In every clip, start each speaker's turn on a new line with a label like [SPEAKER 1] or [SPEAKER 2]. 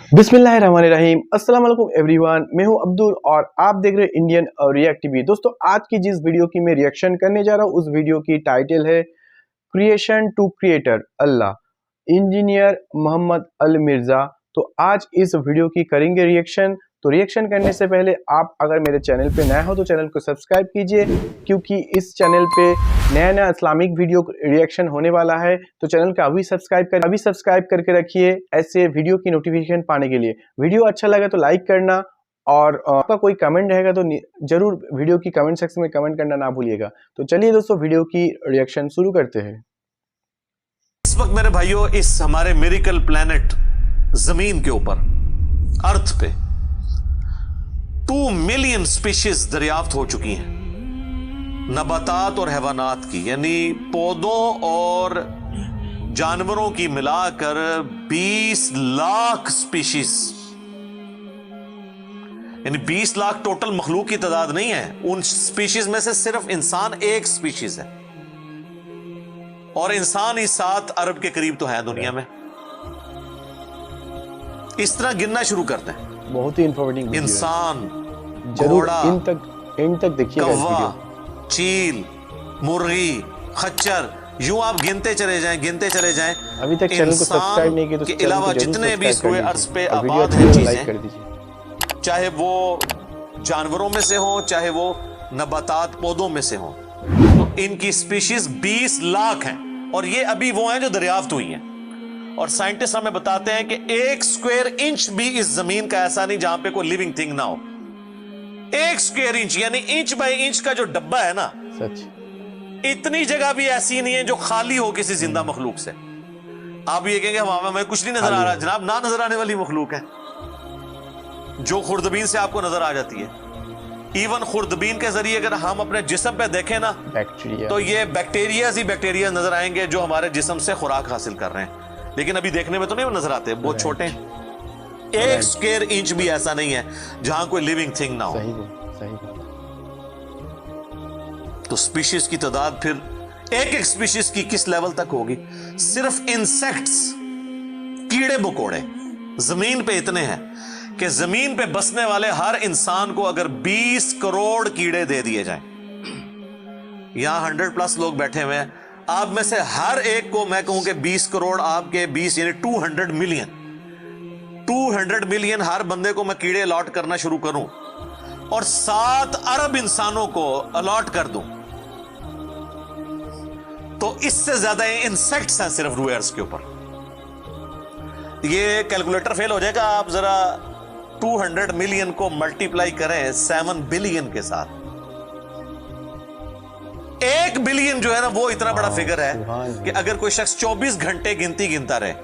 [SPEAKER 1] बिस्मिल्लाहिर्रहमानिर्रहीम। अस्सलाम वालेकुम एवरीवन, मैं हूं अब्दुल और आप देख रहे हैं इंडियन रिएक्ट टीवी। दोस्तों, आज की जिस वीडियो की मैं रिएक्शन करने जा रहा हूं उस वीडियो की टाइटल है creation to creator Allah engineer Mohammad Al Mirza. तो आज इस वीडियो की करेंगे रिएक्शन। तो रिएक्शन करने से पहले आप अगर मेरे चैनल पे नए हो तो चैनल को सब्सक्राइब कीजिए, क्योंकि इस चैनल पे नया नया इस्लामिक वीडियो रिएक्शन होने वाला है। तो चैनल का अभी सब्सक्राइब करके रखिए ऐसे वीडियो की नोटिफिकेशन पाने के लिए। वीडियो अच्छा लगा तो लाइक करना, और आपका कोई कमेंट रहेगा तो जरूर वीडियो की कमेंट सेक्शन में कमेंट करना ना भूलिएगा। तो चलिए दोस्तों, वीडियो की रिएक्शन शुरू करते हैं।
[SPEAKER 2] इस वक्त मेरे भाइयों इस हमारे मिरेकल प्लैनेट जमीन के ऊपर अर्थ पे 2 मिलियन स्पीशीज दरियाफ्त हो चुकी हैं, नबातात और हैवानात की, यानी पौधों और जानवरों की मिलाकर 20 लाख स्पीशीज, यानी 20 लाख टोटल मखलूक की तादाद नहीं है। उन स्पीशीज में से सिर्फ इंसान एक स्पीशीज है, और इंसान ही 7 अरब के करीब तो है दुनिया में। इस तरह गिनना शुरू करते हैं।
[SPEAKER 1] बहुत ही इंफॉर्मेटिव
[SPEAKER 2] इंसान,
[SPEAKER 1] घोड़ा,
[SPEAKER 2] घोड़ा,
[SPEAKER 1] इन तक देखिएगा इस वीडियो।
[SPEAKER 2] चील, मुर्गी, खच्चर, यूं आप गिनते चले जाएं।
[SPEAKER 1] अभी तक चैनल को सब्सक्राइब नहीं किया तो
[SPEAKER 2] के अलावा जितने भी हुए अर्ज पे आबाद
[SPEAKER 1] हैं
[SPEAKER 2] चीजें,
[SPEAKER 1] लाइक कर दीजिए,
[SPEAKER 2] चाहे वो जानवरों में से हो चाहे वो नबातात पौधों में से हो, तो इनकी स्पीशीज 20 लाख हैं। और ये अभी वो हैं जो दरियाफ्त हुई हैं। और साइंटिस्ट हमें बताते हैं कि 1 स्क्वायर इंच भी इस जमीन का ऐसा नहीं जहां पे कोई लिविंग थिंग ना हो। 1 स्क्वायर इंच यानी इंच बाय इंच का जो डब्बा है ना,
[SPEAKER 1] सच
[SPEAKER 2] इतनी जगह भी ऐसी नहीं है जो खाली हो किसी जिंदा मखलूक से। आप ये कहेंगे हमें कुछ नहीं नजर आ रहा, जनाब ना नजर आने वाली मखलूक है जो खुर्दबीन से आपको नजर आ जाती है। इवन खुर्दबीन के जरिए अगर हम अपने जिस्म पे देखें ना,
[SPEAKER 1] बैक्टीरिया,
[SPEAKER 2] तो ये बैक्टीरिया नजर आएंगे जो हमारे जिस्म से खुराक हासिल कर रहे हैं, लेकिन अभी देखने में तो नहीं नजर आते, बहुत छोटे हैं। 1 स्क्वायर इंच भी ऐसा नहीं है जहां कोई लिविंग थिंग ना हो।
[SPEAKER 1] सही।
[SPEAKER 2] तो स्पीशीज की तादाद फिर एक स्पीशीज की किस लेवल तक होगी? सिर्फ इंसेक्ट्स, कीड़े मकोड़े जमीन पे इतने हैं कि जमीन पे बसने वाले हर इंसान को अगर 20 करोड़ कीड़े दे दिए जाएं, यहां 100+ लोग बैठे हुए हैं, आप में से हर एक को मैं कहूं कि 20 करोड़ आपके 20 यानी 200 मिलियन हर बंदे को मैं कीड़े अलॉट करना शुरू करूं और 7 अरब इंसानों को अलॉट कर दूं, तो इससे ज्यादा इंसेक्ट्स हैं सिर्फ रूए अर्ज के ऊपर। ये कैलकुलेटर फेल हो जाएगा। आप जरा 200 मिलियन को मल्टीप्लाई करें 7 बिलियन के साथ। 1 बिलियन जो है ना, वो इतना बड़ा फिगर है कि अगर कोई शख्स 24 घंटे गिनती गिनता रहे,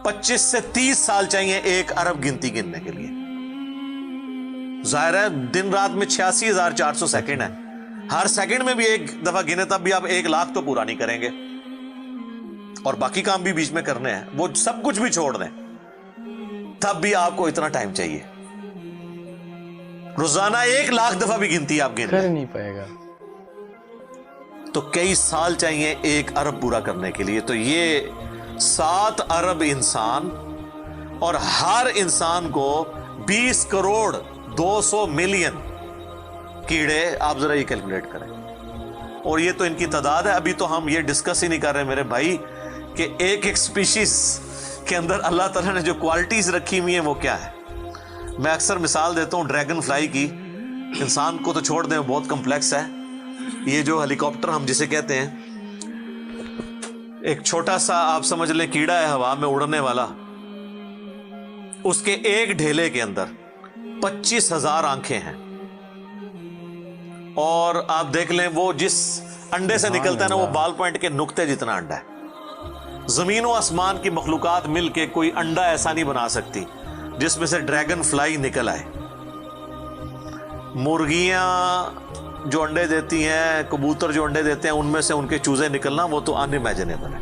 [SPEAKER 2] 25 से 30 साल चाहिए 1 अरब गिनती गिनने के लिए। जाहिर है दिन रात में 86,400 सेकंड है। हर सेकंड में भी एक दफा गिने तब भी आप 1 लाख तो पूरा नहीं करेंगे, और बाकी काम भी बीच में करने हैं, वो सब कुछ भी छोड़ दें, तब भी आपको इतना टाइम चाहिए। रोजाना 1 लाख दफा भी गिनती आप गिन
[SPEAKER 1] कर नहीं पाएगा
[SPEAKER 2] तो कई साल चाहिए 1 अरब पूरा करने के लिए। तो ये 7 अरब इंसान, और हर इंसान को 20 करोड़ 200 मिलियन कीड़े, आप जरा ये कैलकुलेट करें। और ये तो इनकी तादाद है। अभी तो हम ये डिस्कस ही नहीं कर रहे मेरे भाई कि एक स्पीशीज के अंदर अल्लाह ताला ने जो क्वालिटीज रखी हुई है वो क्या है। मैं अक्सर मिसाल देता हूं ड्रैगन फ्लाई की। इंसान को तो छोड़ दें, बहुत कॉम्प्लेक्स है। ये जो हेलीकॉप्टर हम जिसे कहते हैं, एक छोटा सा आप समझ लें कीड़ा है हवा में उड़ने वाला, उसके एक ढेले के अंदर 25,000 आंखें हैं। और आप देख लें वो जिस अंडे से निकलता है ना, वो बॉल पॉइंट के नुक्ते जितना अंडा है। जमीन और आसमान की मखलूकात मिलके कोई अंडा ऐसा नहीं बना सकती जिसमें से ड्रैगन फ्लाई निकल आए। मुर्गियां जो अंडे देती हैं, कबूतर जो अंडे देते हैं, उनमें से उनके चूजे निकलना, वो तो अनइमेजिनेबल है,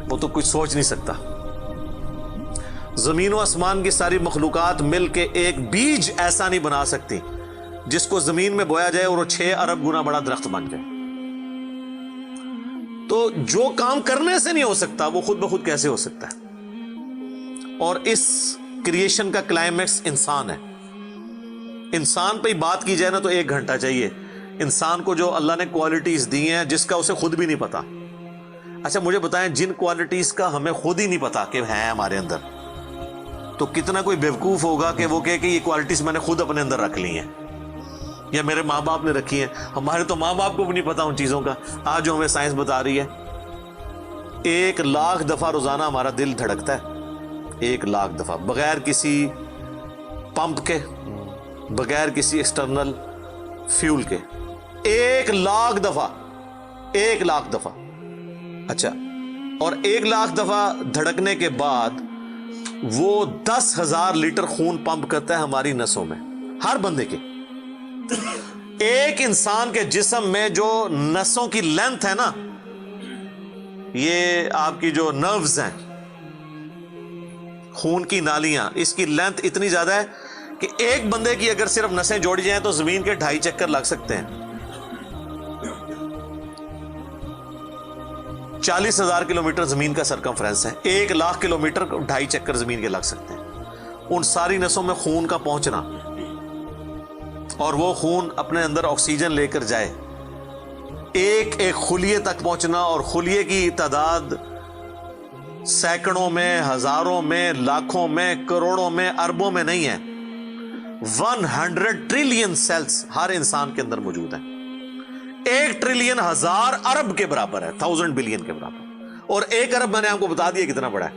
[SPEAKER 2] वो तो कुछ सोच नहीं सकता। जमीन और आसमान की सारी मखलूकात मिलके एक बीज ऐसा नहीं बना सकती जिसको जमीन में बोया जाए और वो 6 अरब गुना बड़ा दरख्त बन जाए। तो जो काम करने से नहीं हो सकता वो खुद ब खुद कैसे हो सकता है? और इस क्रिएशन का क्लाइमैक्स इंसान है। इंसान पे ही बात की जाए ना तो 1 घंटा चाहिए। इंसान को जो अल्लाह ने क्वालिटीज दी हैं जिसका उसे खुद भी नहीं पता। अच्छा मुझे बताएं, जिन क्वालिटीज का हमें खुद ही नहीं पता कि है हमारे अंदर, तो कितना कोई बेवकूफ होगा कि वो कहे कि ये क्वालिटीज मैंने खुद अपने अंदर रख ली हैं या मेरे माँ बाप ने रखी हैं। हमारे तो माँ बाप को भी नहीं पता उन चीजों का। आज जो हमें साइंस बता रही है, 1 लाख दफा रोजाना हमारा दिल धड़कता है, 1 लाख दफा, बगैर किसी पंप के, बगैर किसी एक्सटर्नल फ्यूल के। 1 लाख दफा, 1 लाख दफा। अच्छा, और 1 लाख दफा धड़कने के बाद वो 10,000 लीटर खून पंप करता है हमारी नसों में, हर बंदे के। एक इंसान के जिस्म में जो नसों की लेंथ है ना, ये आपकी जो नर्व्स हैं, खून की नालियां, इसकी लेंथ इतनी ज्यादा है कि एक बंदे की अगर सिर्फ नसें जोड़ी जाएं तो जमीन के 2.5 चक्कर लग सकते हैं। 40,000 किलोमीटर जमीन का सरकमफ्रेंस है, 1 लाख किलोमीटर 2.5 चक्कर जमीन के लग सकते हैं। उन सारी नसों में खून का पहुंचना और वो खून अपने अंदर ऑक्सीजन लेकर जाए, एक एक खुलिये तक पहुंचना, और खुलिये की तादाद सैकड़ों में, हजारों में, लाखों में, करोड़ों में, अरबों में नहीं है। 100 ट्रिलियन सेल्स हर इंसान के अंदर मौजूद है। 1 ट्रिलियन 1000 अरब के बराबर है, 1000 बिलियन के बराबर। और 1 अरब मैंने आपको बता दिया कितना बड़ा है।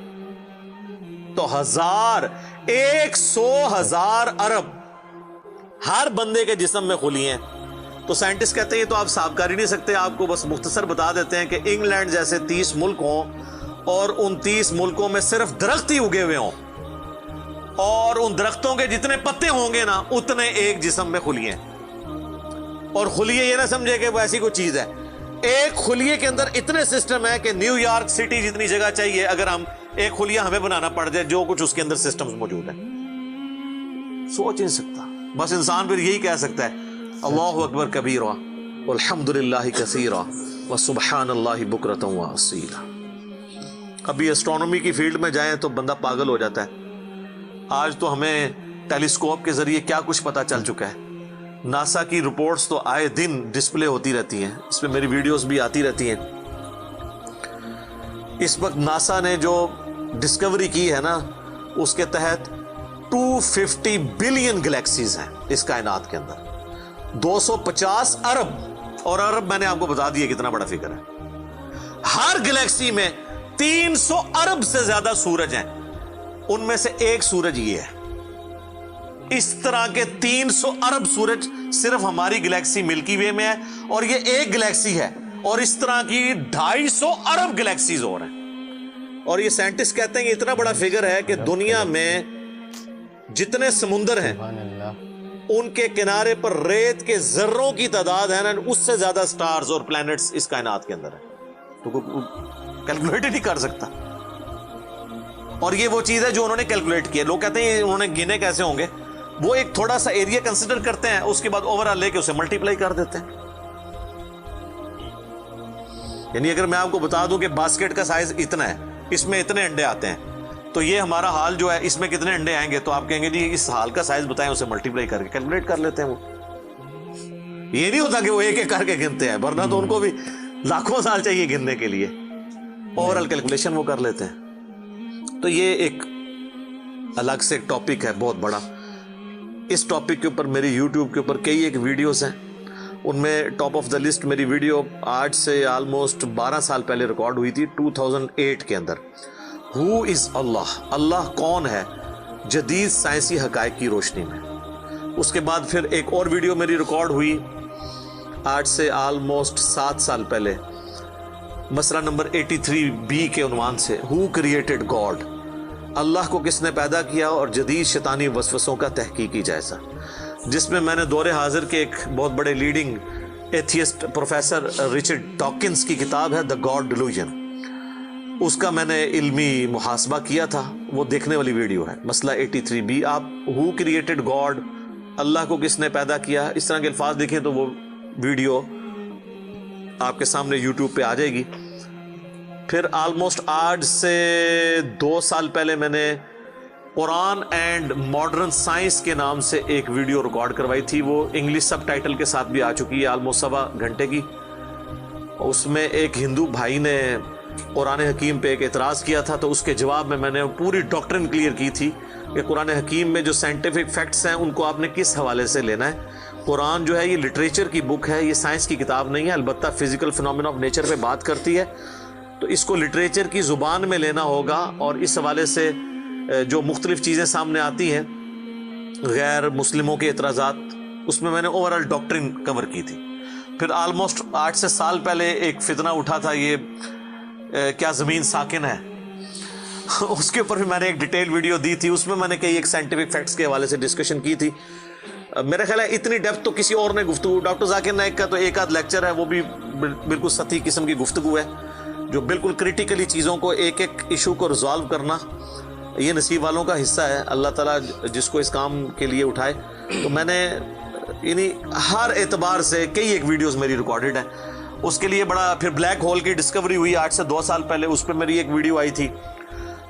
[SPEAKER 2] तो 100,000 अरब हर बंदे के जिस्म में खुली हैं। तो साइंटिस्ट कहते हैं तो आप साफ कर ही नहीं सकते। आपको बस मुख्तसर बता देते हैं कि इंग्लैंड जैसे 30 मुल्क हों और उन 30 मुल्कों में सिर्फ दरख्त ही उगे हुए हों, और उन दरख्तों के जितने पत्ते होंगे ना उतने एक जिस्म में खुलिए। और खुलिए ये ना समझे कि वो ऐसी कोई चीज है, एक खुलिए के अंदर इतने सिस्टम है कि न्यूयॉर्क सिटी जितनी जगह चाहिए अगर हम एक खुलिया हमें बनाना पड़ जाए, जो कुछ उसके अंदर सिस्टम्स मौजूद है, सोच नहीं सकता। बस इंसान फिर यही कह सकता है अल्लाहु अकबर कबीरा वल्हम्दुलिल्लाहि कसीरा व सुब्हानल्लाहि बुकरतन व असीला। अभी एस्ट्रोनॉमी की फील्ड में जाएं तो बंदा पागल हो जाता है। आज तो हमें टेलीस्कोप के जरिए क्या कुछ पता चल चुका है। नासा की रिपोर्ट्स तो आए दिन डिस्प्ले होती रहती हैं, इस पे मेरी वीडियोस भी आती रहती हैं। इस वक्त नासा ने जो डिस्कवरी की है ना, उसके तहत 250 बिलियन गैलेक्सीज हैं इस कायनात के अंदर, 250 अरब, और अरब मैंने आपको बता दिया कितना बड़ा फिगर है। हर गैलेक्सी में 300 अरब से ज्यादा सूरज हैं, उनमें से एक सूरज ये है। इस तरह के 300 अरब सूरज सिर्फ हमारी गैलेक्सी मिल्की वे में है, और ये एक गैलेक्सी है, और इस तरह की 250 अरब गैलेक्सीज और हैं। और ये साइंटिस्ट कहते हैं कि इतना बड़ा फिगर है कि दुनिया में जितने समुंदर हैं उनके किनारे पर रेत के जर्रों की तादाद है ना, उससे ज्यादा स्टार्स और प्लैनेट्स इस कायनात के अंदर है। तो कैलकुलेट ही नहीं कर सकता। और ये वो चीज है जो उन्होंने कैलकुलेट की है। लोग कहते हैं उन्होंने गिने कैसे होंगे, वो एक थोड़ा सा एरिया कंसिडर करते हैं, उसके बाद ओवरऑल लेके उसे मल्टीप्लाई कर देते हैं। यानी अगर मैं आपको बता दूं कि बास्केट का साइज इतना है, इसमें इतने अंडे आते हैं, तो ये हमारा हाल जो है इसमें कितने अंडे आएंगे, तो आप कहेंगे जी इस हाल का साइज बताएं, उसे मल्टीप्लाई करके कैलकुलेट कर लेते हैं। वो ये नहीं होता कि वो एक एक करके गिनते हैं, वरना तो उनको भी लाखों साल चाहिए गिनने के लिए। ओवरऑल कैलकुलेशन वो कर लेते हैं। तो ये एक अलग से एक टॉपिक है बहुत बड़ा। इस टॉपिक के ऊपर मेरी यूट्यूब के ऊपर कई एक वीडियोस हैं, उनमें टॉप ऑफ द लिस्ट मेरी वीडियो आज से ऑलमोस्ट 12 साल पहले रिकॉर्ड हुई थी, 2008 के अंदर। हु इज अल्लाह, अल्लाह कौन है जदीद साइंसी हकायक की रोशनी में। उसके बाद फिर एक और वीडियो मेरी रिकॉर्ड हुई आज से ऑलमोस्ट 7 साल पहले, मसला नंबर 83B के उन्वान से, हु क्रिएटेड गॉड, अल्लाह को किसने पैदा किया और जदीद शैतानी वसवसों का तहकीकी जायजा, जिसमें मैंने दौरे हाजिर के एक बहुत बड़े leading atheist professor Richard Dawkins की किताब है द गॉड डिल्यूजन, उसका मैंने इल्मी मुहासबा किया था। वो देखने वाली वीडियो है, मसला 83B। आप हु क्रिएटेड गॉड, अल्लाह को किसने पैदा किया, इस तरह के अल्फाज देखें तो वो वीडियो आपके सामने यूट्यूब पे आ जाएगी। फिर ऑलमोस्ट आज से 2 साल पहले मैंने कुरान एंड मॉडर्न साइंस के नाम से एक वीडियो रिकॉर्ड करवाई थी। वो इंग्लिश सब टाइटल के साथ भी आ चुकी है, ऑलमोस्ट 1.25 घंटे की। उसमें एक हिंदू भाई ने कुरान हकीम पे एक एतराज़ किया था, तो उसके जवाब में मैंने पूरी डॉक्ट्रिन क्लियर की थी कि कुरान हकीम में जो साइंटिफिक फैक्ट्स हैं उनको आपने किस हवाले से लेना है। कुरान जो है ये लिटरेचर की बुक है, ये साइंस की किताब नहीं है, अलबत्ता फिजिकल फिनोमेना ऑफ नेचर पे बात करती है, तो इसको लिटरेचर की ज़ुबान में लेना होगा। और इस हवाले से जो मुख्तलिफ चीज़ें सामने आती हैं गैर मुस्लिमों के एतराज़ात, उसमें मैंने ओवरऑल डॉक्ट्रिन कवर की थी। फिर आलमोस्ट 8 से साल पहले एक फितना उठा था, ये क्या ज़मीन साकिन है उसके ऊपर भी मैंने एक डिटेल वीडियो दी थी। उसमें मैंने कई एक साइंटिफिक फैक्ट्स के हवाले से डिस्कशन की थी। मेरा ख्याल है इतनी डेप्थ तो किसी और ने गुफ्तगू, डॉक्टर जाकिर नाइक का तो एक आध लेक्चर है, वो भी बिल्कुल सतही किस्म की गुफ्तगू है, जो बिल्कुल क्रिटिकली चीज़ों को एक एक इशू को रिजॉल्व करना ये नसीब वालों का हिस्सा है। अल्लाह ताला जिसको इस काम के लिए उठाए। तो मैंने यानी हर एतबार से कई एक वीडियोस मेरी रिकॉर्डेड है। उसके लिए बड़ा फिर ब्लैक होल की डिस्कवरी हुई 8 से 2 साल पहले, उस पर मेरी एक वीडियो आई थी।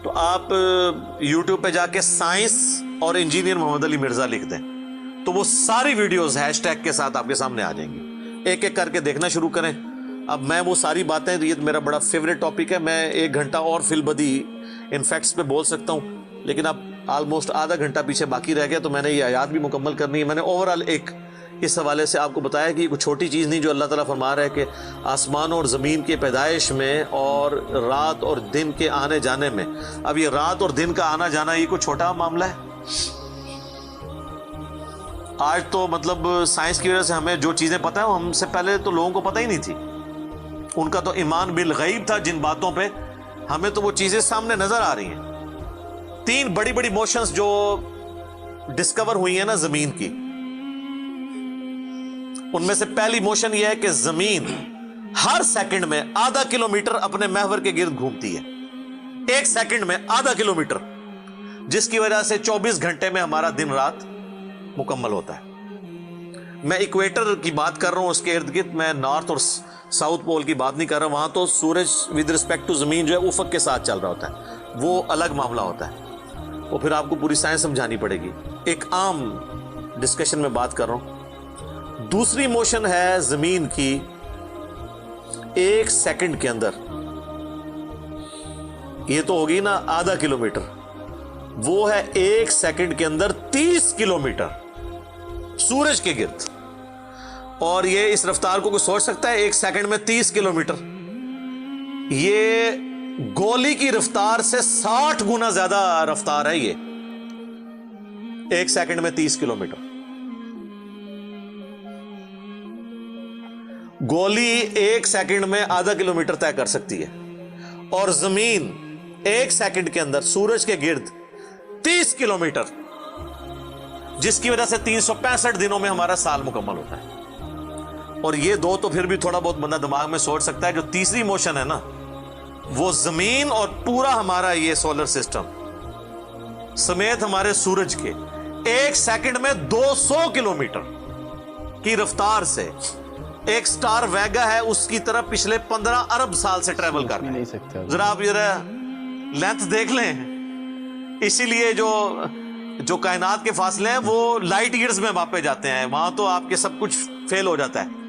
[SPEAKER 2] तो आप यूट्यूब पे जाके साइंस और इंजीनियर मोहम्मद अली मिर्ज़ा लिख दें तो वो सारी वीडियोस हैशटैग के साथ आपके सामने आ जाएंगी। एक एक करके देखना शुरू करें। अब मैं वो सारी बातें, ये मेरा बड़ा फेवरेट टॉपिक है, मैं 1 घंटा और फिलबदी इन फैक्ट्स पे बोल सकता हूँ, लेकिन अब ऑलमोस्ट आधा घंटा पीछे बाकी रह गया, तो मैंने ये आयात भी मुकम्मल करनी है। मैंने ओवरऑल एक इस हवाले से आपको बताया कि कोई छोटी चीज़ नहीं जो अल्लाह ताला फरमा रहा है कि आसमान और ज़मीन के पैदाइश में और रात और दिन के आने जाने में। अब ये रात और दिन का आना जाना ये कोई छोटा मामला है? आज तो मतलब साइंस की वजह से हमें जो चीज़ें पता है, हमसे पहले तो लोगों को पता ही नहीं थी। उनका तो ईमान बिल गैब था जिन बातों पे, हमें तो वो चीज़ें सामने नज़र आ रही हैं। 3 बड़ी बड़ी मोशंस जो डिस्कवर हुई है ना ज़मीन की, उनमें से पहली मोशन यह है कि ज़मीन हर सेकंड में आधा किलोमीटर अपने महवर के गिर्द घूमती है। 1 सेकंड में आधा किलोमीटर, जिसकी वजह से 24 घंटे में हमारा दिन रात मुकम्मल होता है। मैं इक्वेटर की बात कर रहा हूं, उसके इर्द गिर्द, मैं नॉर्थ और साउथ पोल की बात नहीं कर रहा। वहां तो सूरज विद रिस्पेक्ट टू ज़मीन जो है उफक के साथ चल रहा होता है, वो अलग मामला होता है। वो फिर आपको पूरी साइंस समझानी पड़ेगी। एक आम डिस्कशन में बात कर रहा हूं। दूसरी मोशन है ज़मीन की 1 सेकंड के अंदर, ये तो होगी ना आधा किलोमीटर, वो है 1 सेकंड के अंदर 30 किलोमीटर सूरज के गिर्द। और ये इस रफ्तार को कोई सोच सकता है? 1 सेकंड में 30 किलोमीटर, ये गोली की रफ्तार से 60 गुना ज्यादा रफ्तार है। ये 1 सेकंड में 30 किलोमीटर। गोली 1 सेकंड में आधा किलोमीटर तय कर सकती है, और जमीन 1 सेकंड के अंदर सूरज के गिर्द 30 किलोमीटर, जिसकी वजह से 365 दिनों में हमारा साल मुकम्मल होता है। और ये 2 तो फिर भी थोड़ा बहुत बंदा दिमाग में सोच सकता है। जो तीसरी मोशन है ना, वो जमीन और पूरा हमारा ये सोलर सिस्टम समेत हमारे सूरज के 1 सेकंड में 200 किलोमीटर की रफ्तार से एक स्टार वेगा है उसकी तरफ पिछले 15 अरब साल से ट्रेवल कर रहे हैं। जरा आप जरा लेंथ देख लें। इसीलिए जो कायनात के फासले हैं वो लाइट ईयर्स में मापे जाते हैं। वहां तो आपके सब कुछ फेल हो जाता है।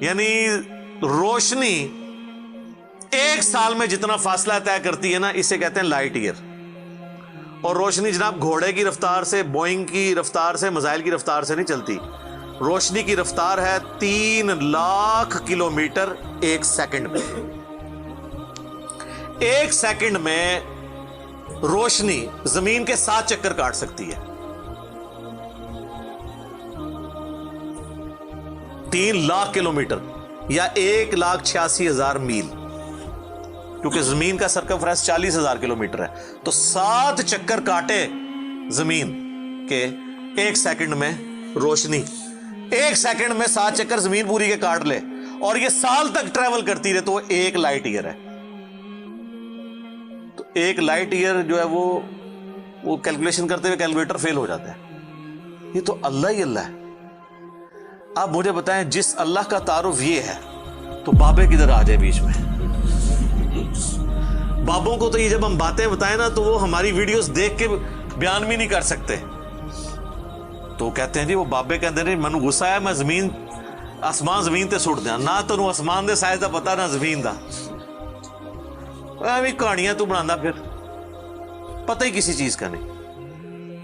[SPEAKER 2] यानी रोशनी 1 साल में जितना फासला तय करती है ना, इसे कहते हैं लाइट ईयर। और रोशनी जनाब घोड़े की रफ्तार से, बोइंग की रफ्तार से, मिसाइल की रफ्तार से नहीं चलती। रोशनी की रफ्तार है 3 लाख किलोमीटर 1 सेकंड में। 1 सेकंड में रोशनी जमीन के 7 चक्कर काट सकती है। 3 लाख किलोमीटर या 1,86,000 मील, क्योंकि जमीन का सरकमफ्रेंस 40,000 किलोमीटर है। तो 7 चक्कर काटे जमीन के 1 सेकंड में रोशनी, 1 सेकंड में 7 चक्कर जमीन पूरी के काट ले, और ये साल तक ट्रेवल करती रहे, तो वो 1 लाइट ईयर है। तो 1 लाइट ईयर जो है वो कैलकुलेशन करते हुए कैलकुलेटर फेल हो जाता है। ये तो अल्लाह ही अल्लाह है। आप मुझे बताएं, जिस अल्लाह का तारुफ ये है, तो बाबे किधर आ जाए बीच में? बाबों को तो ये जब हम बातें बताएं ना, तो वो हमारी वीडियोस देख के बयान भी नहीं कर सकते। तो कहते हैं जी वो बाबे कहते हैं मैनू गुस्सा है, मैं जमीन आसमान जमीन ते सुट दिया ना, तेनों आसमान के साइज का पता ना जमीन का, भी कहानियां तू बनाना, फिर पता ही किसी चीज का नहीं।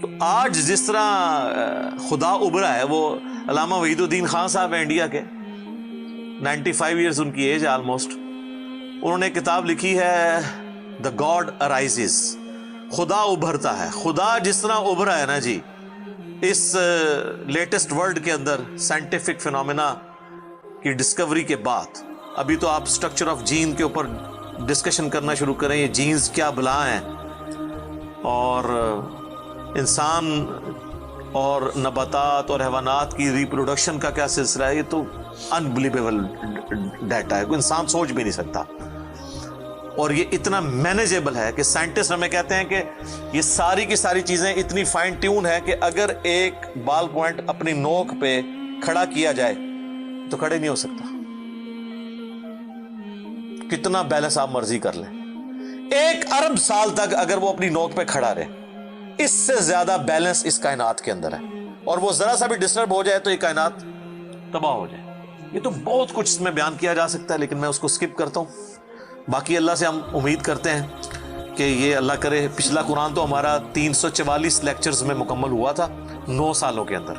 [SPEAKER 2] तो आज जिस तरह खुदा उभरा है, वो अल्लामा वहीदुद्दीन खान साहब है इंडिया के, 95 ईयर्स उनकी एज ऑलमोस्ट। उन्होंने किताब लिखी है द गॉड अराइजेस, खुदा उभरता है। खुदा जिस तरह उभरा है ना जी इस लेटेस्ट वर्ल्ड के अंदर साइंटिफिक फिनोमेना की डिस्कवरी के बाद, अभी तो आप स्ट्रक्चर ऑफ जीन के ऊपर डिस्कशन करना शुरू करें, ये जीन्स क्या बला हैं, और इंसान और नबातात और हैवानात की रिप्रोडक्शन का क्या सिलसिला है, ये तो अनबिलीवेबल डाटा है, कोई इंसान सोच भी नहीं सकता। और ये इतना मैनेजेबल है कि साइंटिस्ट हमें कहते हैं कि ये सारी की सारी चीजें इतनी फाइन ट्यून है कि अगर एक बाल पॉइंट अपनी नोक पे खड़ा किया जाए तो खड़े नहीं हो सकता, कितना बैलेंस आप मर्जी कर लें। 1 अरब साल तक अगर वो अपनी नोक पे खड़ा रहे, इससे ज्यादा बैलेंस इस कायनात के अंदर है, और वो जरा सा भी डिस्टर्ब हो जाए तो ये कायनात तबाह हो जाए। ये तो बहुत कुछ इसमें बयान किया जा सकता है, लेकिन मैं उसको स्किप करता हूं। बाकी अल्लाह से हम उम्मीद करते हैं कि ये अल्लाह करे, पिछला कुरान तो हमारा 344 लेक्चर्स में मुकम्मल हुआ था 9 सालों के अंदर,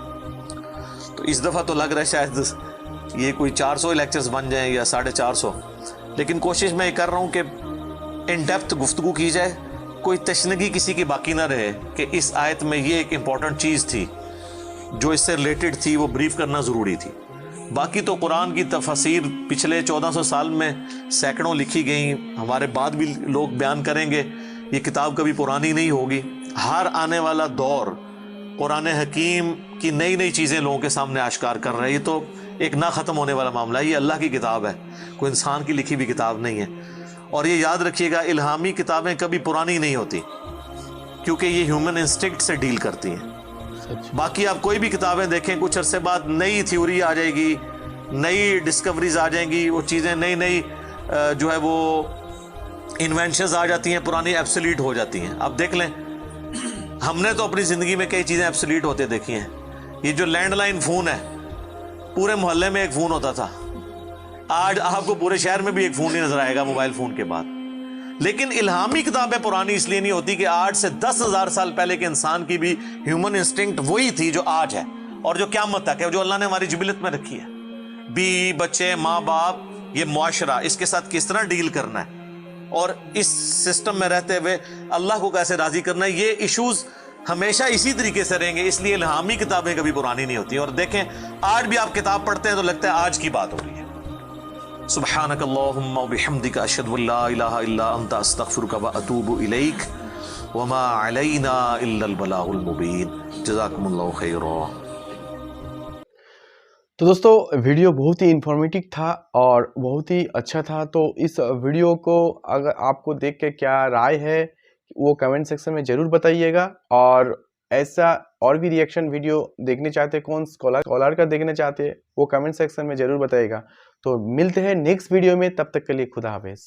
[SPEAKER 2] तो इस दफ़ा तो लग रहा है शायद ये कोई 400 लेक्चर्स बन जाए या 450, लेकिन कोशिश मैं ये कर रहा हूँ कि इन डेप्थ गुफ्तगू की जाए, कोई तशनगी किसी की बाकी ना रहे कि इस आयत में ये एक इम्पॉर्टेंट चीज़ थी जो इससे रिलेटेड थी, वो ब्रीफ करना ज़रूरी थी। बाकी तो कुरान की तफसीर पिछले 1400 साल में सैकड़ों लिखी गई, हमारे बाद भी लोग बयान करेंगे, ये किताब कभी पुरानी नहीं होगी। हर आने वाला दौर कुरान हकीम की नई नई चीज़ें लोगों के सामने आश्कार कर रहा है। ये तो एक ना ख़त्म होने वाला मामला है, ये अल्लाह की किताब है, कोई इंसान की लिखी हुई किताब नहीं है। और ये याद रखिएगा, इल्हामी किताबें कभी पुरानी नहीं होती, क्योंकि ये ह्यूमन इंस्टिंक्ट से डील करती हैं। बाकी आप कोई भी किताबें देखें, कुछ अरसे बाद नई थ्योरी आ जाएगी, नई डिस्कवरीज आ जाएंगी, वो चीज़ें नई नई जो है वो इन्वेंशंस आ जाती हैं, पुरानी एब्सोल्यूट हो जाती हैं। आप देख लें, हमने तो अपनी ज़िंदगी में कई चीज़ें एब्सोल्यूट होते देखी हैं। ये जो लैंडलाइन फ़ोन है, पूरे मोहल्ले में एक फ़ोन होता था, आज आपको पूरे शहर में भी एक फ़ोन नहीं नजर आएगा मोबाइल फ़ोन के बाद। लेकिन इल्हामी किताबें पुरानी इसलिए नहीं होती कि आज से 10,000 साल पहले के इंसान की भी ह्यूमन इंस्टिंक्ट वही थी जो आज है और जो क़यामत तक है, जो अल्लाह ने हमारी जिबिलत में रखी है। बीवी बच्चे माँ बाप, ये मुआशरा, इसके साथ किस तरह डील करना है और इस सिस्टम में रहते हुए अल्लाह को कैसे राजी करना है, ये इश्यूज हमेशा इसी तरीके से रहेंगे। इसलिए इल्हामी किताबें कभी पुरानी नहीं होती। और देखें, आज भी आप किताब पढ़ते हैं तो लगता है आज की बात हो रही है। सुब्हानक अल्लाहुम्मा व बिहम्दिका अशहदु अल्ला इलाहा इल्ला अंता अस्तगफिरुका व अतूबु इलैक व मा अलैना इल्लल बलागुल मुबीन। जज़ाकुमुल्लाहु खैरा।
[SPEAKER 1] तो दोस्तों, वीडियो बहुत ही इन्फॉर्मेटिव था और बहुत ही अच्छा था। तो इस वीडियो को अगर आपको देख के क्या राय है वो कमेंट सेक्शन में ज़रूर बताइएगा, और ऐसा और भी रिएक्शन वीडियो देखने चाहते हैं, कौन स्कॉलर का देखना चाहते हैं वो कमेंट सेक्शन में ज़रूर बताइएगा। तो मिलते हैं नेक्स्ट वीडियो में, तब तक के लिए खुदा हाफिज़।